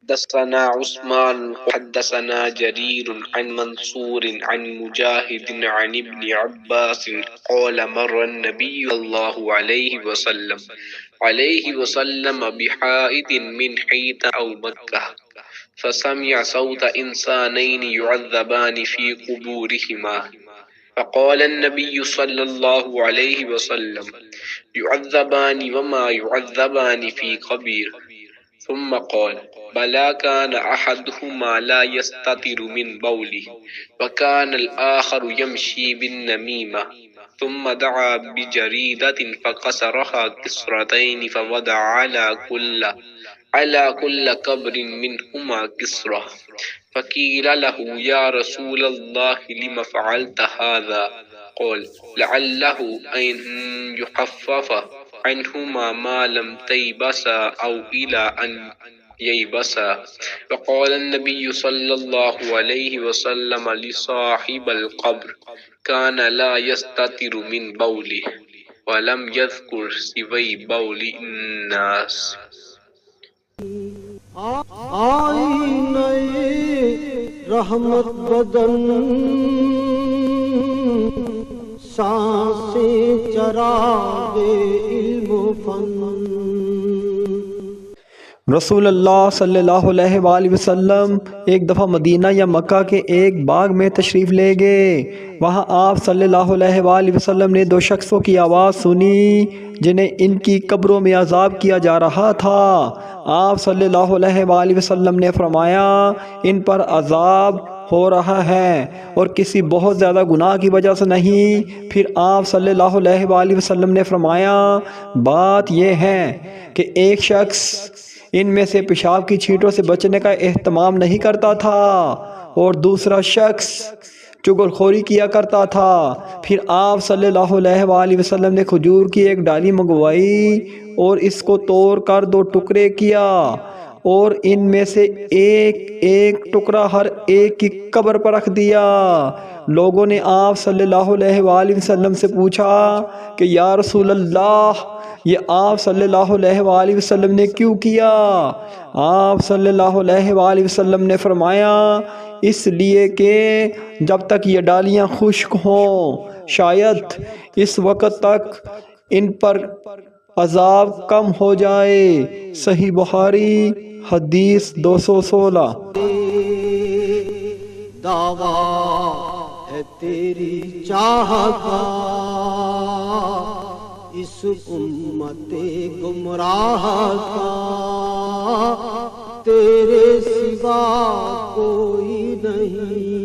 حدثنا عثمان حدثنا جرير عن منصور عن مجاهد عن ابن عباس قال مر النبي صلى الله عليه وسلم بحائط من حيط أو مكة فسمع صوت إنسانين يعذبان في قبورهما فقال النبي صلى الله عليه وسلم يعذبان وما يعذبان في قبر ثم قال بلى كان أحدهما لا يستتر من بوله وكان الآخر يمشي بالنميمة ثم دعا بجريدة فكسرها كسرتين فوضع على كل قبر منهما كسرة فقيل له يا رسول الله لم فعلت هذا قال لعله أن يخفف عنهما ما لم تيبسا أو إلى أن ييبسا وقال النبي صلى الله عليه وسلم لصاحب القبر كان لا يستتر من بوله ولم يذكر سوي بول الناس. آئینہ رحمت بدن سانسیں چراغ علم و فن. رسول اللہ صلی اللہ علیہ وآلہ وسلم ایک دفعہ مدینہ یا مکہ کے ایک باغ میں تشریف لے گئے۔ وہاں آپ صلی اللہ علیہ وآلہ وسلم نے دو شخصوں کی آواز سنی جنہیں ان کی قبروں میں عذاب کیا جا رہا تھا۔ آپ صلی اللہ علیہ وآلہ وسلم نے فرمایا ان پر عذاب ہو رہا ہے اور کسی بہت زیادہ گناہ کی وجہ سے نہیں۔ پھر آپ صلی اللہ علیہ وآلہ وسلم نے فرمایا بات یہ ہے کہ ایک شخص ان میں سے پیشاب کی چھینٹوں سے بچنے کا اہتمام نہیں کرتا تھا اور دوسرا شخص چغل خوری کیا کرتا تھا۔ پھر آپ صلی اللہ علیہ وآلہ وسلم نے کھجور کی ایک ڈالی منگوائی اور اس کو توڑ کر دو ٹکڑے کیا اور ان میں سے ایک ایک ٹکڑا ہر ایک کی قبر پر رکھ دیا۔ لوگوں نے آپ صلی اللہ علیہ وآلہ وسلم سے پوچھا کہ یا رسول اللہ یہ آپ صلی اللہ علیہ وآلہ وسلم نے کیوں کیا؟ آپ صلی اللہ علیہ وآلہ وسلم نے فرمایا اس لیے کہ جب تک یہ ڈالیاں خشک ہوں شاید اس وقت تک ان پر عذاب کم ہو جائے۔ صحیح بخاری حدیث 216۔ دعویٰ ہے تیری چاہت کا اس امت گمراہ کا، تیرے سوا کوئی نہیں۔